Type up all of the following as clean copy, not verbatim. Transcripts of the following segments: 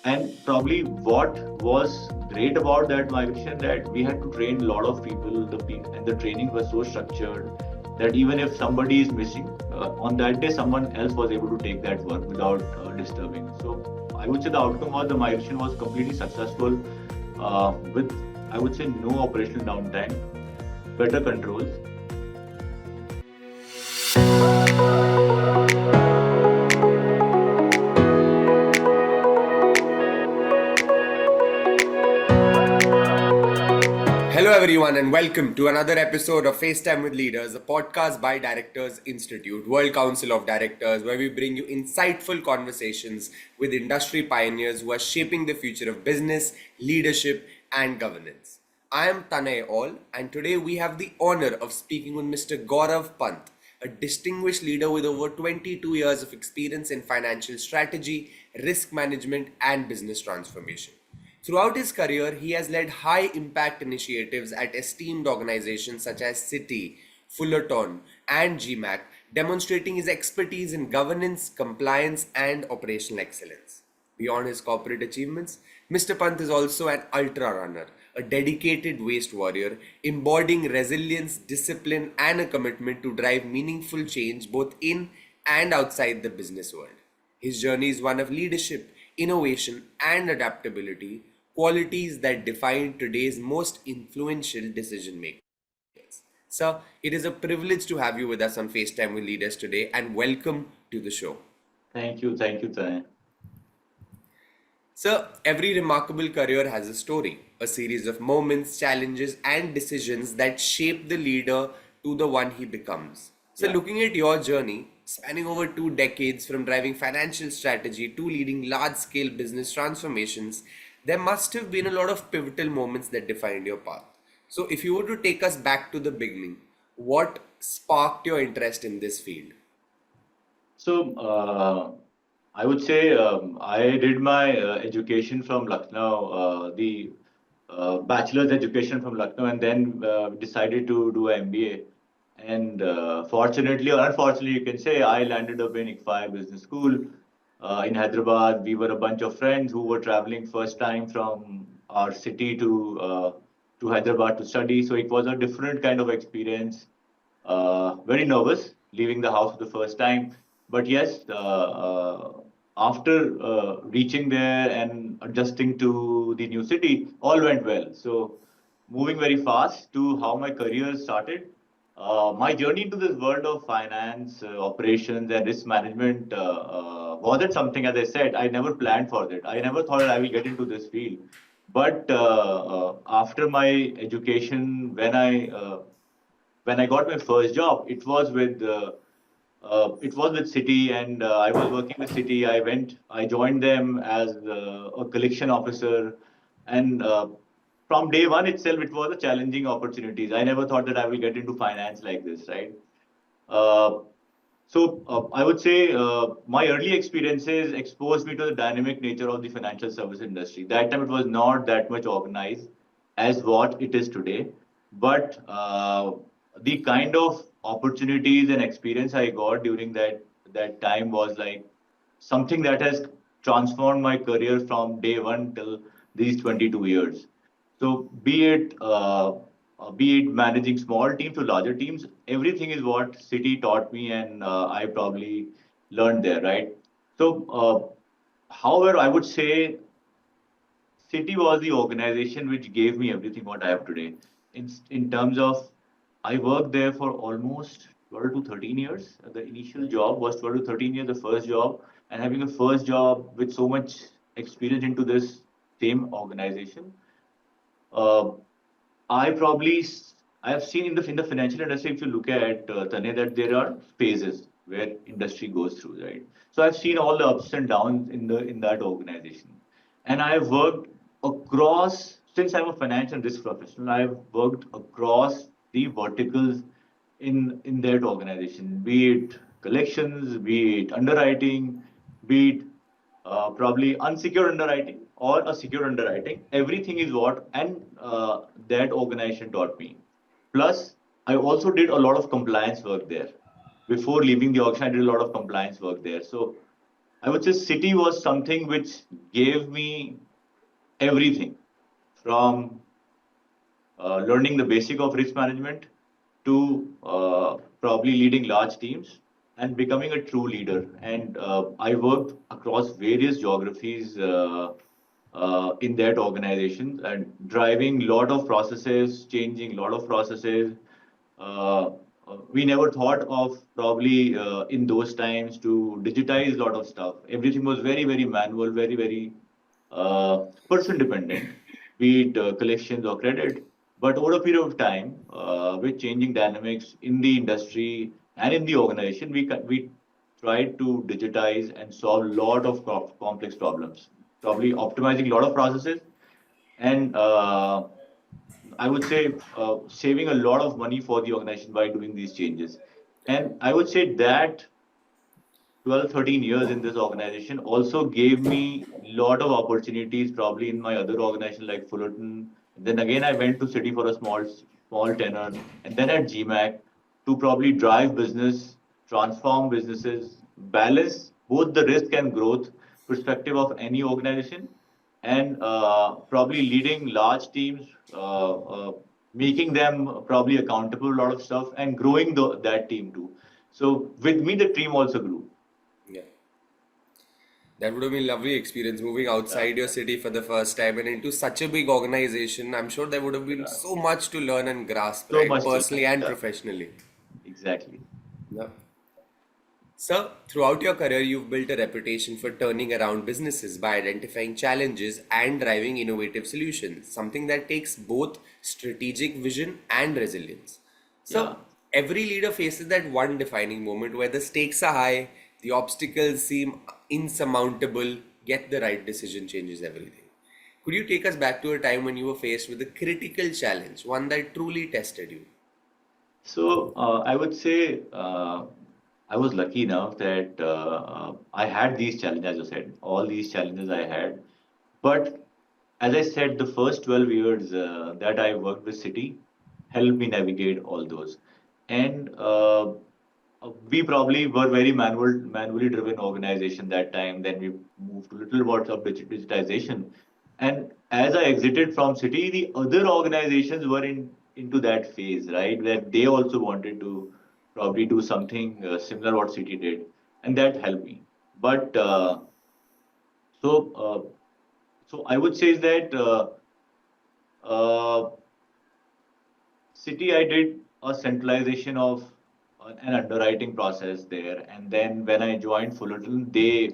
And probably what was great about that migration that we had to train a lot of people, and the training was so structured that even if somebody is missing on that day, someone else was able to take that work without disturbing. So I would say the outcome was the migration was completely successful with, I would say, no operational downtime, better controls. Hello, everyone, and welcome to another episode of FaceTime with Leaders, a podcast by Directors Institute, World Council of Directors, where we bring you insightful conversations with industry pioneers who are shaping the future of business, leadership, and governance. I am Tanay All, and today we have the honor of speaking with Mr. Gaurav Pant, a distinguished leader with over 22 years of experience in financial strategy, risk management, and business transformation. Throughout his career, he has led high impact initiatives at esteemed organizations such as Citi, Fullerton, and GMAC, demonstrating his expertise in governance, compliance, and operational excellence. Beyond his corporate achievements, Mr. Pant is also an ultra runner, a dedicated waste warrior, embodying resilience, discipline, and a commitment to drive meaningful change both in and outside the business world. His journey is one of leadership, innovation, and adaptability, qualities that define today's most influential decision makers. Sir, it is a privilege to have you with us on FaceTime with Leaders today, and welcome to the show. Thank you, Tanay. Sir, every remarkable career has a story, a series of moments, challenges, and decisions that shape the leader to the one he becomes. So, Yeah. looking at your journey, spanning over 2 decades from driving financial strategy to leading large scale business transformations, there must have been a lot of pivotal moments that defined your path. So, if you were to take us back to the beginning, what sparked your interest in this field? So, I would say I did my education from Lucknow, the bachelor's education from Lucknow, and then decided to do an MBA. And fortunately or unfortunately, you can say I landed up in ICFI Business School in Hyderabad. We were a bunch of friends who were traveling first time from our city to Hyderabad to study. So it was a different kind of experience. Very nervous leaving the house for the first time, but yes, after reaching there and adjusting to the new city, all went well. So, moving very fast to how my career started. My journey into this world of finance, operations, and risk management wasn't something, as I said, I never planned for that. I never thought that I will get into this field. But after my education, when I got my first job, it was with Citi, and I was working with Citi. I joined them as a collection officer, and from day one itself, it was a challenging opportunities. I never thought that I will get into finance like this, right? Uh, I would say my early experiences exposed me to the dynamic nature of the financial service industry. That time it was not that much organized as what it is today, but the kind of opportunities and experience I got during that time was like something that has transformed my career from day one till these 22 years. So be it managing small teams to larger teams, everything is what City taught me, and I probably learned there, right? So, however, I would say City was the organization which gave me everything what I have today. In terms of, I worked there for almost 12 to 13 years. The initial job was 12 to 13 years, the first job, and having a first job with so much experience into this same organization. Uh, I probably I have seen in the financial industry, if you look at Tane, that there are phases where industry goes through, right? So I've seen all the ups and downs in that organization, and I've worked across, since I'm a financial risk professional. I've worked across the verticals in that organization, be it collections, be it underwriting, be it probably unsecured underwriting or a secured underwriting. Everything is what, and that organization taught me. Plus, I also did a lot of compliance work there. Before leaving the auction, I did a lot of compliance work there. So I would say Citi was something which gave me everything from learning the basic of risk management to probably leading large teams and becoming a true leader. And I worked across various geographies in that organization and driving a lot of processes, changing a lot of processes. Uh, we never thought of probably in those times to digitize a lot of stuff. Everything was very, very manual, very, very person dependent, be it collections or credit. But over a period of time, with changing dynamics in the industry and in the organization, we tried to digitize and solve a lot of complex problems, probably optimizing a lot of processes and I would say saving a lot of money for the organization by doing these changes. And I would say that 12, 13 years in this organization also gave me a lot of opportunities probably in my other organization like Fullerton. Then again, I went to Citi for a small tenure, and then at GMAC to probably drive business, transform businesses, balance both the risk and growth perspective of any organization, and probably leading large teams, making them probably accountable a lot of stuff, and growing that team too. So with me, the team also grew. Yeah. That would have been a lovely experience moving Yeah, outside your city for the first time and into such a big organization. I'm sure there would have been yeah. so much to learn and grasp, So right? much to Personally and yeah, professionally. exactly. Yeah. Sir, throughout your career, you've built a reputation for turning around businesses by identifying challenges and driving innovative solutions, something that takes both strategic vision and resilience. Yeah. So, every leader faces that one defining moment where the stakes are high, the obstacles seem insurmountable, yet the right decision changes everything. Could you take us back to a time when you were faced with a critical challenge, one that truly tested you? So I would say I was lucky enough that I had these challenges, as you said, all these challenges I had. But as I said, the first 12 years that I worked with Citi helped me navigate all those. And we probably were very manually driven organization that time. Then we moved to little words of digitization. And as I exited from Citi, the other organizations were into that phase, right, where they also wanted to probably do something similar what Citi did, and that helped me. But so so I would say that uh, Citi, I did a centralization of an underwriting process there. And then when I joined Fullerton, they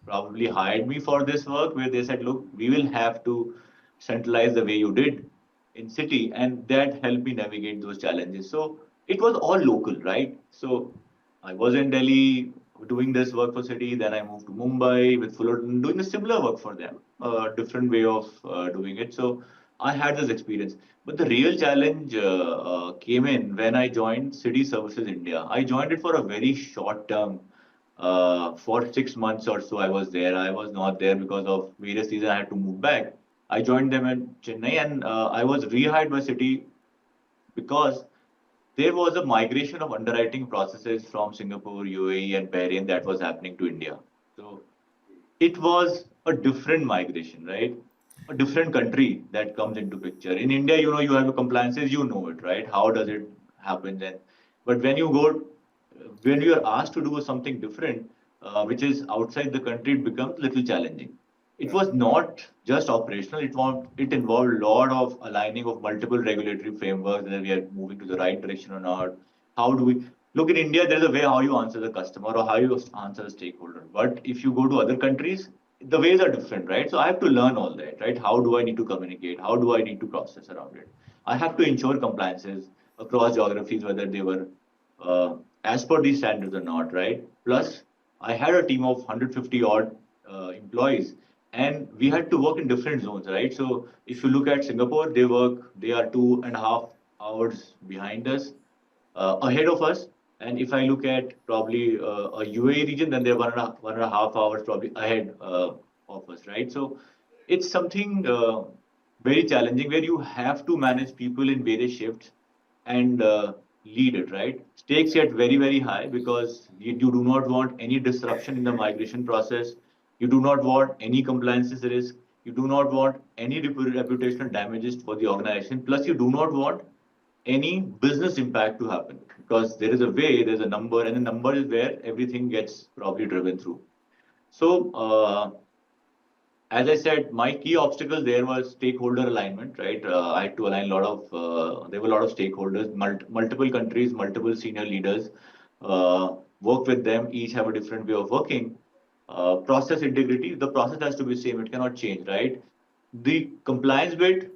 probably hired me for this work where they said, look, we will have to centralize the way you did in Citi. And that helped me navigate those challenges. So it was all local, right? So I was in Delhi doing this work for Citi. Then I moved to Mumbai with Fullerton doing a similar work for them, a different way of doing it. So I had this experience. But the real challenge came in when I joined City Services India. I joined it for a very short term. For 6 months or so, I was there. I was not there because of various reasons. I had to move back. I joined them in Chennai, and I was rehired by City because there was a migration of underwriting processes from Singapore, UAE, and Bahrain that was happening to India. So it was a different migration, right? A different country that comes into picture. In India, you have your compliances, you know it, right? How does it happen then? But when you are asked to do something different, which is outside the country, it becomes a little challenging. It was not just operational. It involved a lot of aligning of multiple regulatory frameworks, whether we are moving to the right direction or not. How do we look in India? There's a way how you answer the customer or how you answer the stakeholder. But if you go to other countries, the ways are different, right? So I have to learn all that, right? How do I need to communicate? How do I need to process around it? I have to ensure compliances across geographies, whether they were uh, as per these standards or not, right? Plus, I had a team of 150 odd employees, and we had to work in different zones, right? So if you look at Singapore, they are 2.5 hours behind us, ahead of us. And if I look at probably a UAE region, then they're 1.5 hours probably ahead of us, right? So it's something very challenging where you have to manage people in various shifts and lead it, right? Stakes get very, very high because you do not want any disruption in the migration process. You do not want any compliance risk. You do not want any reputational damages for the organization. Plus, you do not want any business impact to happen because there is a way, there's a number, and the number is where everything gets probably driven through. So, as I said, my key obstacle there was stakeholder alignment, right? I had to align a lot of, there were a lot of stakeholders, multiple countries, multiple senior leaders, work with them, each have a different way of working. Process integrity, the process has to be same, it cannot change, right? The compliance bit,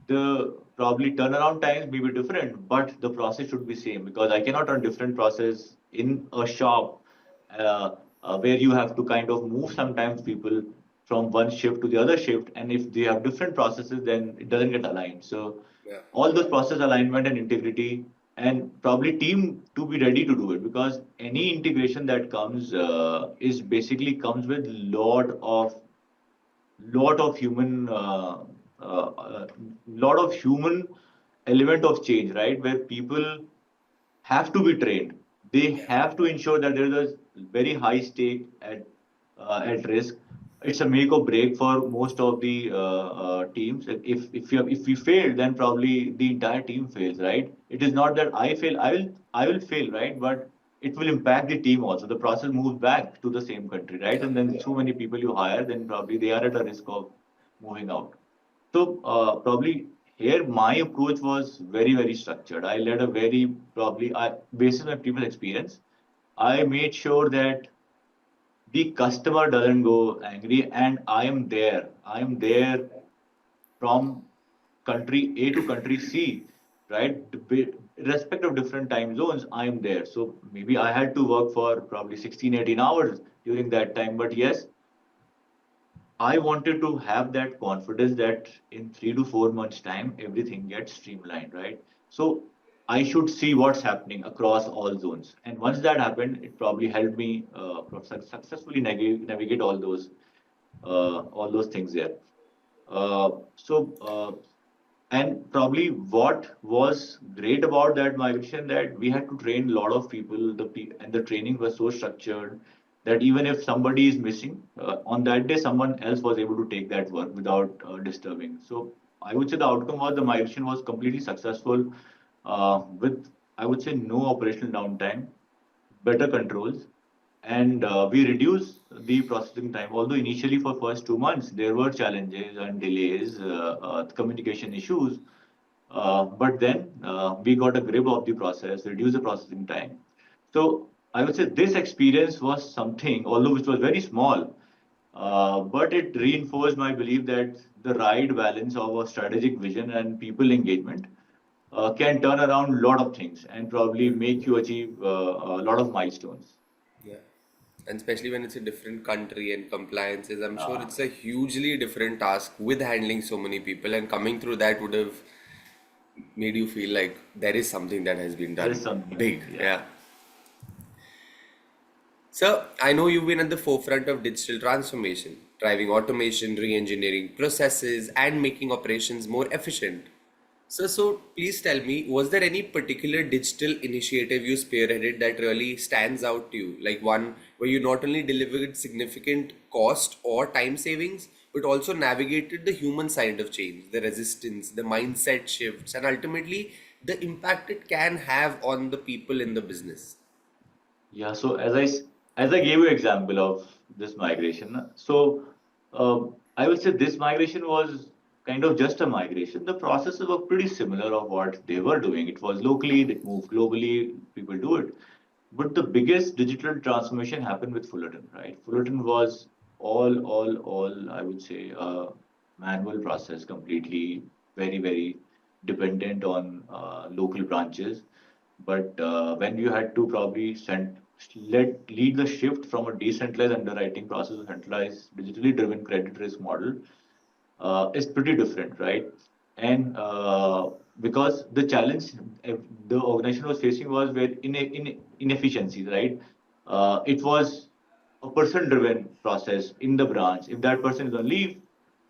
the probably turnaround times may be different, but the process should be same because I cannot run different process in a shop where you have to kind of move sometimes people from one shift to the other shift, and if they have different processes, then it doesn't get aligned. So Yeah. all those process alignment and integrity, and probably team to be ready to do it because any integration that comes is basically comes with lot of human lot of human element of change, right? Where people have to be trained. They have to ensure that there is a very high stake at risk. It's a make or break for most of the teams. If we fail, then probably the entire team fails, right? It is not that I fail, I will fail, right? But it will impact the team also. The process moves back to the same country, right? Yeah. And then so many people you hire, then probably they are at a risk of moving out. So probably here my approach was very, very structured. I led a very probably based on my previous experience. I made sure that the customer doesn't go angry, and I am there. I am there from country A to country C, right? Irrespective of different time zones, I am there. So maybe I had to work for probably 16, 18 hours during that time. But yes, I wanted to have that confidence that in 3 to 4 months' time, everything gets streamlined, right? So I should see what's happening across all zones. And once that happened, it probably helped me successfully navigate all those things there. And probably what was great about that migration that we had to train a lot of people. And the training was so structured that even if somebody is missing on that day, someone else was able to take that work without disturbing. So I would say the outcome was the migration was completely successful with I would say no operational downtime, better controls, and we reduce the processing time. Although initially for first 2 months there were challenges and delays, communication issues, but then we got a grip of the process, reduce the processing time. So I would say this experience was something, although which was very small, but it reinforced my belief that the right balance of a strategic vision and people engagement can turn around a lot of things and probably make you achieve a lot of milestones. Yeah. And especially when it's a different country and compliances, I'm sure Uh, it's a hugely different task with handling so many people, and coming through that would have made you feel like there is something that has been there is done something, big. yeah. Yeah. So I know you've been at the forefront of digital transformation, driving automation, re-engineering processes, and making operations more efficient. So please tell me, was there any particular digital initiative you spearheaded that really stands out to you? Like one where you not only delivered significant cost or time savings, but also navigated the human side of change, the resistance, the mindset shifts, and ultimately the impact it can have on the people in the business. Yeah, so as I gave you example of this migration, so I would say this migration was kind of just a migration. The processes were pretty similar of what they were doing. It was locally, it moved globally, people do it. But the biggest digital transformation happened with Fullerton, right? Fullerton was all, I would say, manual process, completely very, very dependent on local branches. But when you had to probably lead the shift from a decentralized underwriting process to centralized, digitally driven credit risk model, is pretty different, right? And because the challenge the organization was facing was where inefficiencies, right? It was a person-driven process in the branch. If that person is on leave,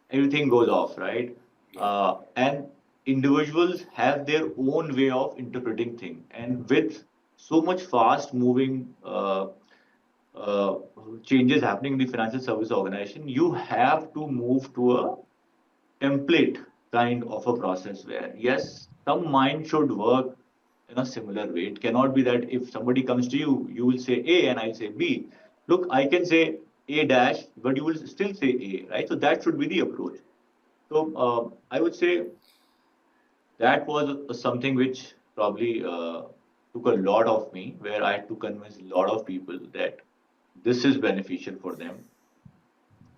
everything goes off, right? Yeah. And individuals have their own way of interpreting things, and with so much fast moving uh, changes happening in the financial service organization, you have to move to a template kind of a process where, yes, some mind should work in a similar way. It cannot be that if somebody comes to you, you will say A and I'll say B. Look, I can say A dash, but you will still say A, right? So that should be the approach. So I would say that was something which probably took a lot of me, where I had to convince a lot of people that this is beneficial for them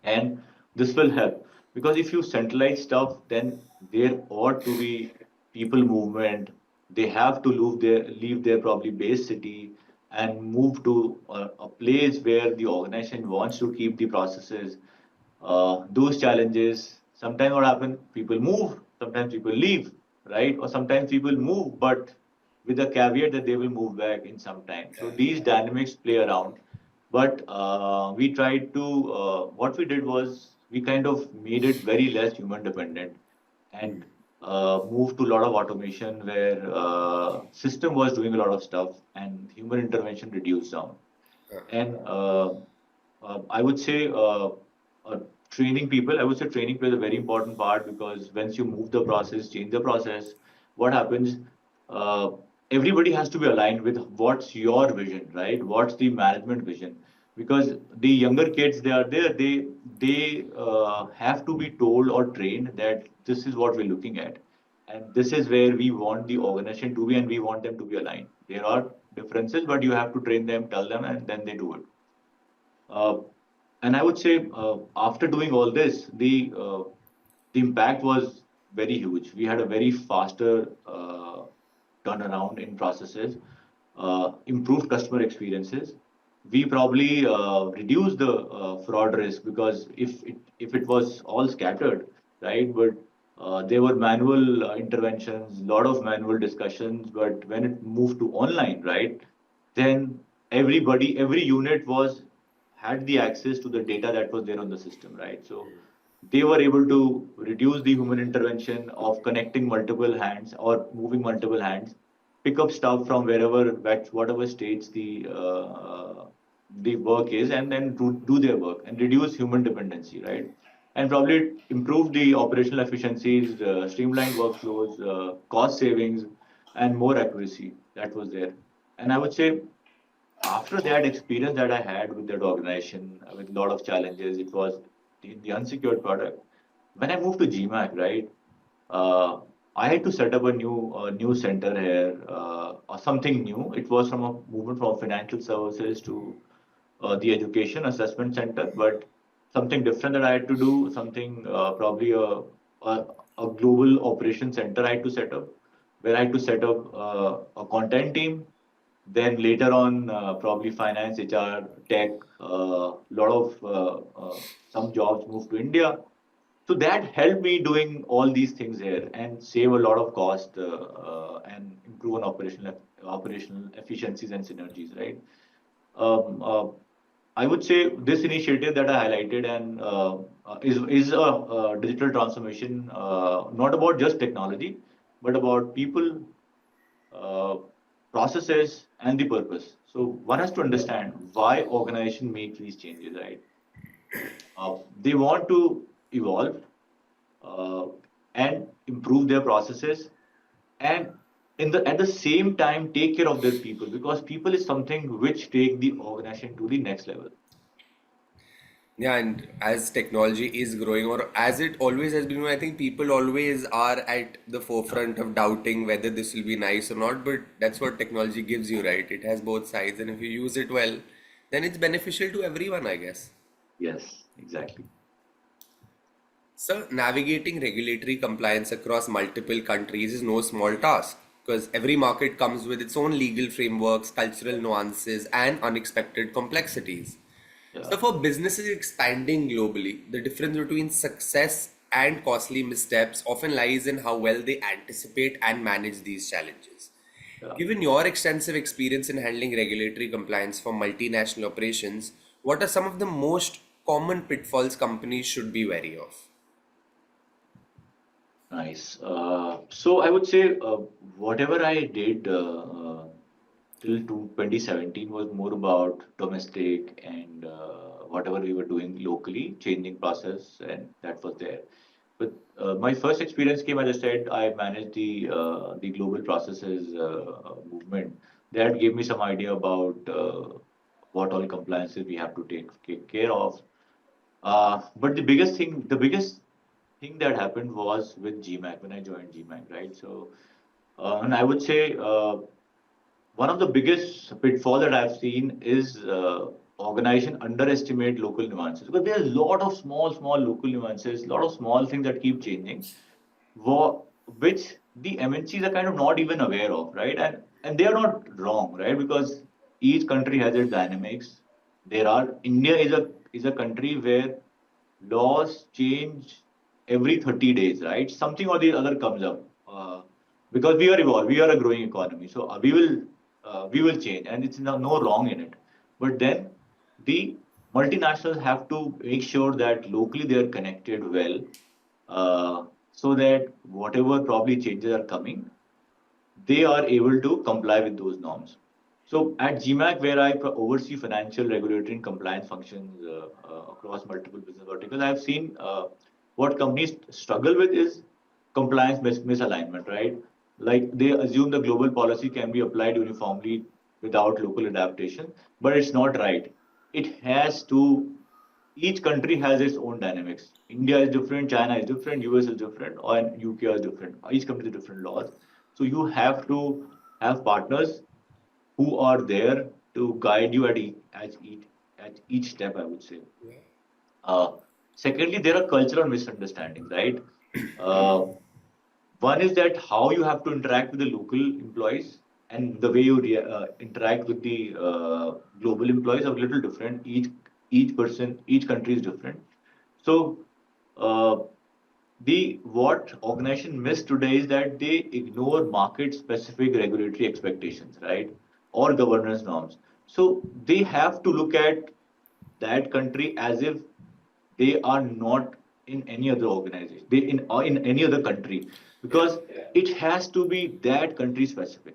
and this will help. Because if you centralize stuff, then there ought to be people movement. They have to leave their probably base city and move to a place where the organization wants to keep the processes. Those challenges, sometimes what happen, people move, sometimes people leave, right? Or sometimes people move, but with a caveat that they will move back in some time. So these dynamics play around. But we tried to, what we did was we kind of made it very less human dependent and moved to a lot of automation where system was doing a lot of stuff and human intervention reduced down. And I would say uh, training people, I would say training plays a very important part, because once you move the process, change the process, what happens? Uh, Everybody has to be aligned with what's your vision, right? What's the management vision? Because the younger kids, they are there, they have to be told or trained that this is what we're looking at. And this is where we want the organization to be, and we want them to be aligned. There are differences, but you have to train them, tell them, and then they do it. Uh, and I would say after doing all this, the impact was very huge. We had a very faster turnaround in processes, improved customer experiences. We probably reduced the fraud risk, because if it was all scattered, right? But there were manual interventions, a lot of manual discussions. But when it moved to online, right, then every unit was had the access to the data that was there on the system, right? So they were able to reduce the human intervention of connecting multiple hands or moving multiple hands, pick up stuff from wherever, whatever states the work is, and then do their work and reduce human dependency, right? And probably improve the operational efficiencies, streamlined workflows, cost savings, and more accuracy that was there. And I would say after that experience that I had with that organization, with a lot of challenges, it was the unsecured product. When I moved to GMAC, right, uh, I had to set up a new center here, or something new. It was from a movement from financial services to the education assessment center, but something different that I had to do, something probably a, a global operation center I had to set up, where I had to set up a content team. Then later on, probably finance, HR, tech, lot of some jobs moved to India. So that helped me doing all these things here and save a lot of cost and improve on operational efficiencies and synergies, right? Um, uh, I would say this initiative that I highlighted and is a digital transformation, not about just technology, but about people, uh, processes, and the purpose. So one has to understand why organization make these changes, right? They want to evolve uh, and improve their processes, and at the same time take care of their people, because people is something which take the organization to the next level. Yeah, and as technology is growing, or as it always has been, I think people always are at the forefront of doubting whether this will be nice or not. But that's what technology gives you, right? It has both sides, and if you use it well, then it's beneficial to everyone, I guess. Yes, exactly. So, navigating regulatory compliance across multiple countries is no small task because every market comes with its own legal frameworks, cultural nuances, and unexpected complexities. So, Yeah. for businesses expanding globally, the difference between success and costly missteps often lies in how well they anticipate and manage these challenges. Yeah. Given your extensive experience in handling regulatory compliance for multinational operations, what are some of the most common pitfalls companies should be wary of? Nice. So I would say whatever I did till to 2017 was more about domestic and whatever we were doing locally, changing process, and that was there. But my first experience came, as I said, I managed the global processes movement. That gave me some idea about what all compliances we have to take care of. But the biggest thing that happened was with GMAC when I joined GMAC, right? So, and I would say one of the biggest pitfall that I've seen is organization underestimate local nuances because there's a lot of small local nuances, a lot of small things that keep changing, which the MNCs are kind of not even aware of, right? And they are not wrong, right? Because each country has its dynamics. India is a country where laws change every 30 days, right? Something or the other comes up. Because we are evolved, we are a growing economy, so we will change, and it's no wrong in it. But then the multinationals have to make sure that locally they are connected well, so that whatever probably changes are coming, they are able to comply with those norms. So at GMAC, where I oversee financial, regulatory, and compliance functions across multiple business verticals, I've seen what companies struggle with is compliance misalignment, right? Like they assume the global policy can be applied uniformly without local adaptation, but it's not right. It has to Each country has its own dynamics. India is different, China is different, US is different, and UK is different. Each country has different laws. So you have to have partners who are there to guide you at each step, I would say. Uh, Secondly, there are cultural misunderstandings, right? Uh, One is that how you have to interact with the local employees and the way you interact with the global employees are a little different. Each country is different. So uh, the what organization miss today is that they ignore market specific regulatory expectations, right, or governance norms. So they have to look at that country as if they are not in any other organization, they in or in any other country, Yeah. because it has to be that country specific,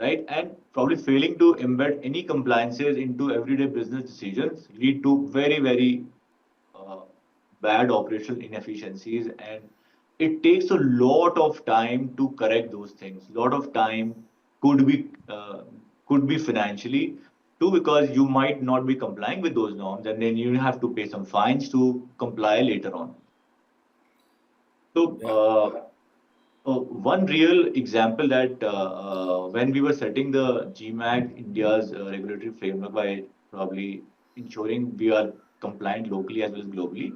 right? And probably failing to embed any compliances into everyday business decisions lead to very uh, bad operational inefficiencies, and it takes a lot of time to correct those things. A lot of time could be uh, could be financially too, because you might not be complying with those norms, and then you have to pay some fines to comply later on. So Yeah. one real example that when we were setting the GMAC India's regulatory framework by probably ensuring we are compliant locally as well as globally,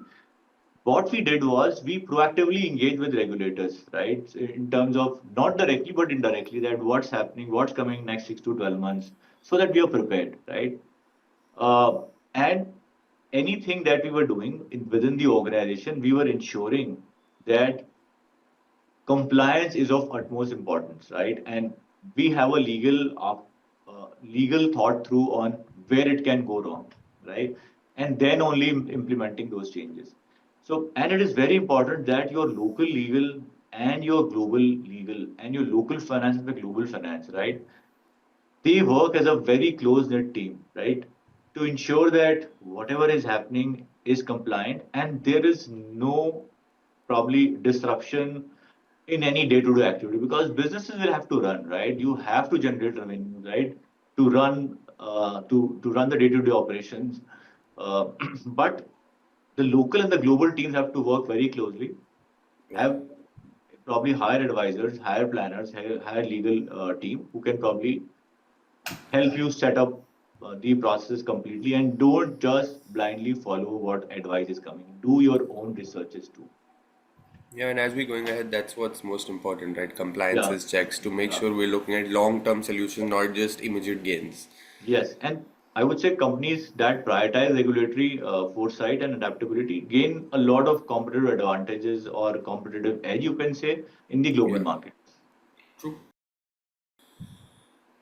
what we did was we proactively engaged with regulators, right? In terms of not directly but indirectly, that what's happening, what's coming next 6 to 12 months, so that we are prepared, right? And anything that we were doing within the organization, we were ensuring that compliance is of utmost importance, right? And we have a legal thought through on where it can go wrong, right? And then only implementing those changes. So, and it is very important that your local legal and your global legal and your local finance and the global finance, right? They work as a very close knit team, right? To ensure that whatever is happening is compliant and there is no probably disruption in any day-to-day activity, because businesses will have to run, right? You have to generate revenue, right? To run the day-to-day operations. Uh, but the local and the global teams have to work very closely. Yeah. Have probably hire advisors, hire planners, hire legal team who can probably help you set up the process completely, and don't just blindly follow what advice is coming. Do your own researches too. Yeah, and as we're going ahead, that's what's most important, right? Yeah. Compliances checks to make sure we're looking at long-term solutions, not just immediate gains. Yes, and I would say companies that prioritize regulatory foresight and adaptability gain a lot of competitive advantages or competitive edge, you can say, in the global Yeah. market. True.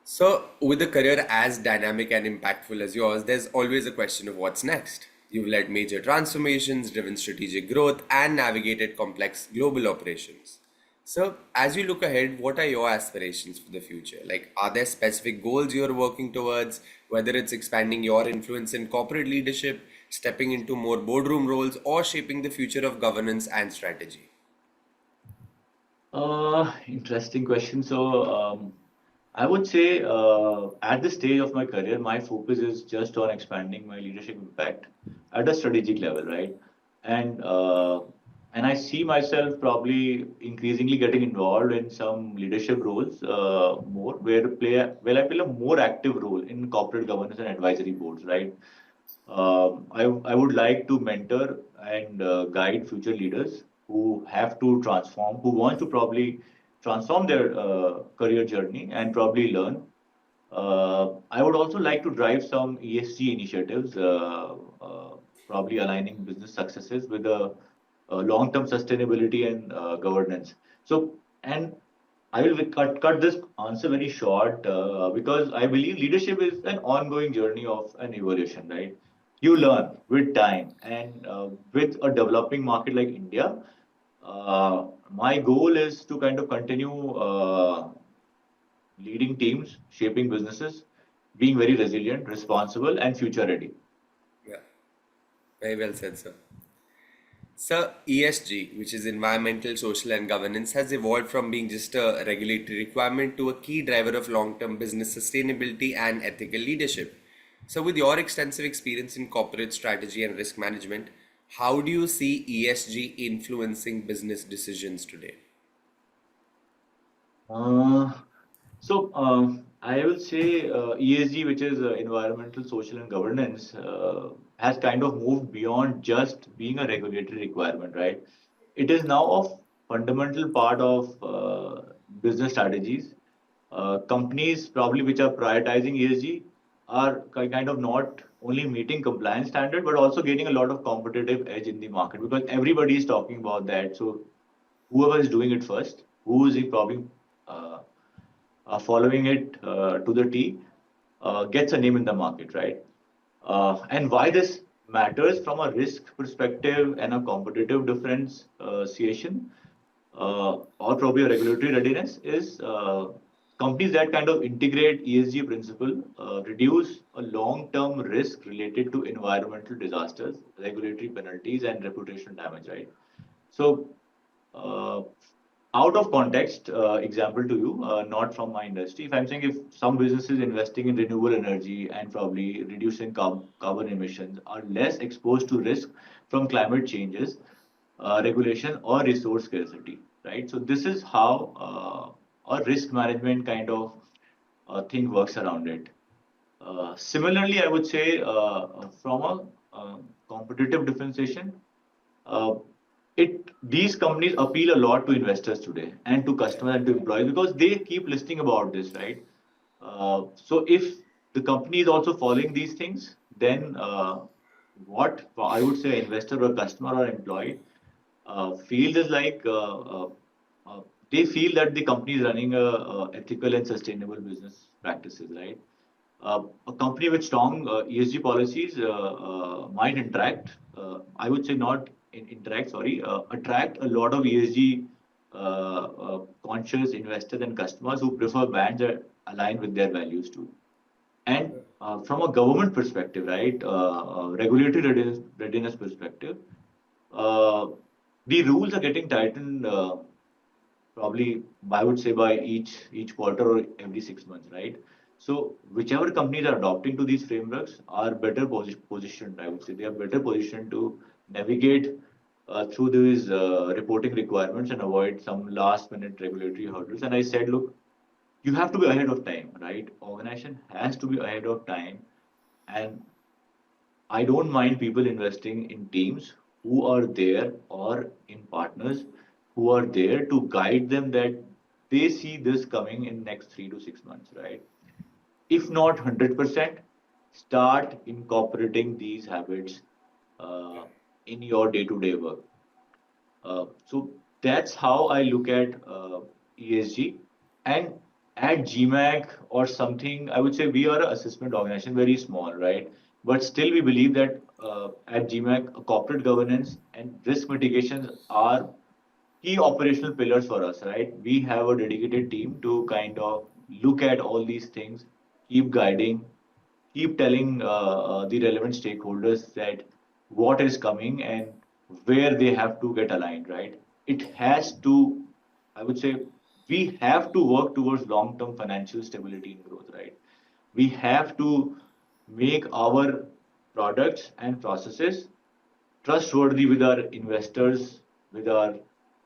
So, with a career as dynamic and impactful as yours, there's always a question of what's next. You've led major transformations, driven strategic growth, and navigated complex global operations. So, as you look ahead, what are your aspirations for the future? Like, are there specific goals you're working towards, whether it's expanding your influence in corporate leadership, stepping into more boardroom roles, or shaping the future of governance and strategy? Interesting question. I would say at this stage of my career, my focus is just on expanding my leadership impact at a strategic level, right? And uh, and I see myself probably increasingly getting involved in some leadership roles more, where I play a more active role in corporate governance and advisory boards, right? I would like to mentor and guide future leaders who have to transform, who want to probably transform their career journey and probably learn. I would also like to drive some ESG initiatives, probably aligning business successes with the long-term sustainability and governance. And I will cut this answer very short because I believe leadership is an ongoing journey of an evolution, right? You learn with time, and with a developing market like India, my goal is to kind of continue leading teams, shaping businesses, being very resilient, responsible, and future ready. Yeah, very well said, sir. So, ESG, which is environmental, social, and governance, has evolved from being just a regulatory requirement to a key driver of long term business sustainability and ethical leadership. So, with your extensive experience in corporate strategy and risk management, how do you see ESG influencing business decisions today? Uh, I will say ESG, which is environmental, social, and governance, has kind of moved beyond just being a regulatory requirement, right? It is now a fundamental part of business strategies. Companies probably which are prioritizing ESG are kind of not only meeting compliance standard but also getting a lot of competitive edge in the market because everybody is talking about that. So whoever is doing it first, who is probably uh, following it to the T, gets a name in the market, right? And why this matters from a risk perspective and a competitive differentiation, or probably a regulatory readiness, is companies that kind of integrate ESG principle reduce a long-term risk related to environmental disasters, regulatory penalties, and reputational damage, right? So uh, out of context example to you, not from my industry. If I'm saying if some businesses investing in renewable energy and probably reducing carbon emissions are less exposed to risk from climate changes, regulation or resource scarcity, right? So this is how our risk management kind of thing works around it. Similarly, I would say from a competitive differentiation, uh, these companies appeal a lot to investors today and to customers and to employees because they keep listening about this, right? So if the company is also following these things, then what I would say investor or customer or employee feels is like uh, they feel that the company is running a ethical and sustainable business practices, right? A company with strong ESG policies might I would say not interact, sorry, attract a lot of ESG conscious investors and customers who prefer brands that align with their values too. And from a government perspective, right, regulatory readiness perspective, uh, the rules are getting tightened probably I would say by each quarter or every 6 months, right? So whichever companies are adopting to these frameworks are better positioned. I would say they are better positioned to navigate through these reporting requirements and avoid some last minute regulatory hurdles. And I said, look, you have to be ahead of time, right? Organization has to be ahead of time, and I don't mind people investing in teams who are there or in partners who are there to guide them that they see this coming in next 3 to 6 months, right? If not 100%, start incorporating these habits uh, in your day-to-day work. So that's how I look at ESG. And at GMAC or something, I would say we are an assessment organization, very small, right? But still, we believe that at GMAC, corporate governance and risk mitigations are key operational pillars for us, right? We have a dedicated team to kind of look at all these things, keep guiding, keep telling the relevant stakeholders that what is coming and where they have to get aligned, right? It has to, I would say, we have to work towards long term financial stability and growth, right? We have to make our products and processes trustworthy with our investors, with our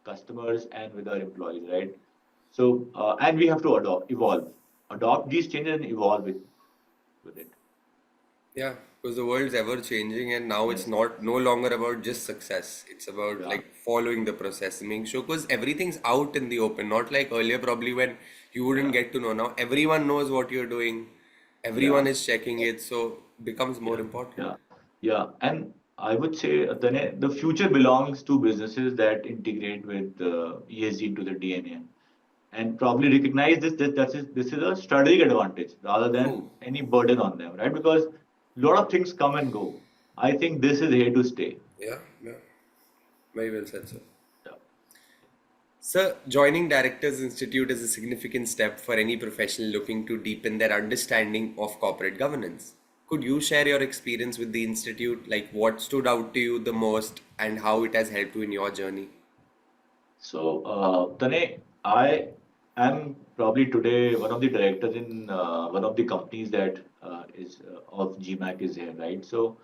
customers, and with our employees, right? So, and we have to adopt these changes and evolve with it. Yeah, because the world's ever changing, and now it's Yes. not no longer about just success. It's about Yeah. like following the process and making sure because everything's out in the open, not like earlier probably when you wouldn't Yeah. get to know. Now everyone knows what you're doing, Yeah. everyone is checking it, so becomes more Yeah. important. Yeah. Yeah. And I would say the future belongs to businesses that integrate with ESG into the DNA and probably recognize this is a strategic advantage rather than True. any burden on them, right? Because a lot of things come and go. I think this is here to stay. Yeah, yeah. Very well said, sir. Yeah. Sir, joining Directors Institute is a significant step for any professional looking to deepen their understanding of corporate governance. Could you share your experience with the Institute, like what stood out to you the most and how it has helped you in your journey? So, Tane, I am probably today one of the directors in one of the companies that is of GMAC is here, right? So,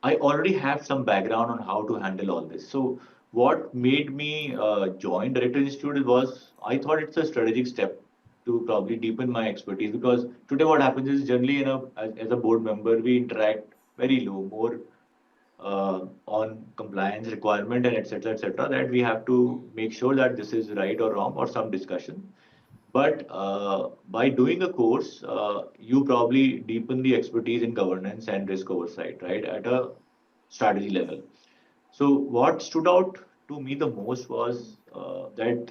I already have some background on how to handle all this. So, what made me join Director Institute was I thought it's a strategic step to probably deepen my expertise because today what happens is generally as a board member we interact very low, more on compliance requirement and etc., that we have to make sure that this is right or wrong or some discussion. But by doing a course, you probably deepen the expertise in governance and risk oversight, right, at a strategy level. So what stood out to me the most was that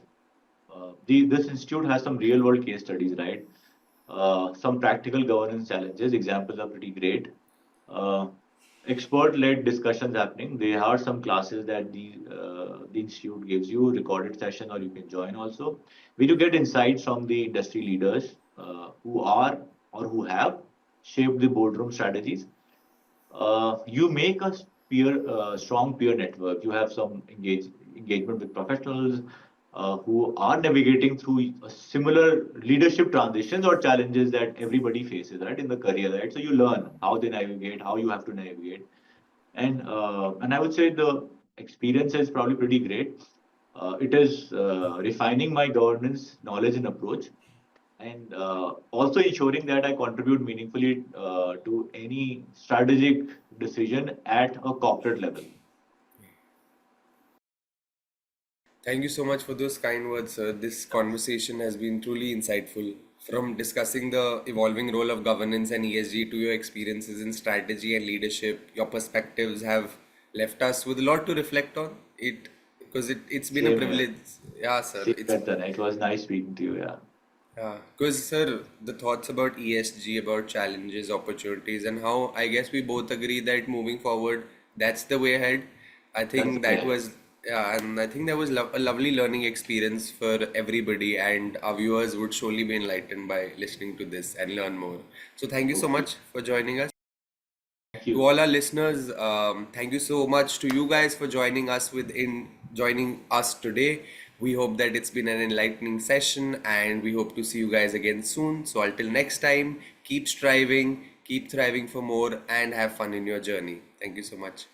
this institute has some real world case studies, right? Some practical governance challenges. Examples are pretty great. Uh, Expert-led discussions happening. There are some classes that the institute gives you, recorded session, or you can join also, where you get insights from the industry leaders who are or who have shaped the boardroom strategies. You make a strong peer network. You have some engagement with professionals who are navigating through similar leadership transitions or challenges that everybody faces, right, in the career, right? So you learn how they navigate, how you have to navigate, and I would say the experience is probably pretty great. It is refining my governance knowledge and approach and also ensuring that I contribute meaningfully to any strategic decision at a corporate level. Thank you so much for those kind words, sir. This Yeah. conversation has been truly insightful. From discussing the evolving role of governance and ESG to your experiences in strategy and leadership, your perspectives have left us with a lot to reflect on. It's been a Same here. privilege. Yeah, sir. Same here, Tanay. It was nice speaking to you. Yeah. Yeah, because sir, the thoughts about ESG, about challenges, opportunities, and how I guess we both agree that moving forward, that's the way ahead. I That's the think way that ahead. was, yeah, and I think that was a lovely learning experience for everybody, and our viewers would surely be enlightened by listening to this and learn more. So thank you so Hopefully. much for joining us. Thank To you. all our listeners, thank you so much to you guys for joining us today. We hope that it's been an enlightening session, and we hope to see you guys again soon. So until next time, keep striving, keep thriving for more, and have fun in your journey. Thank you so much.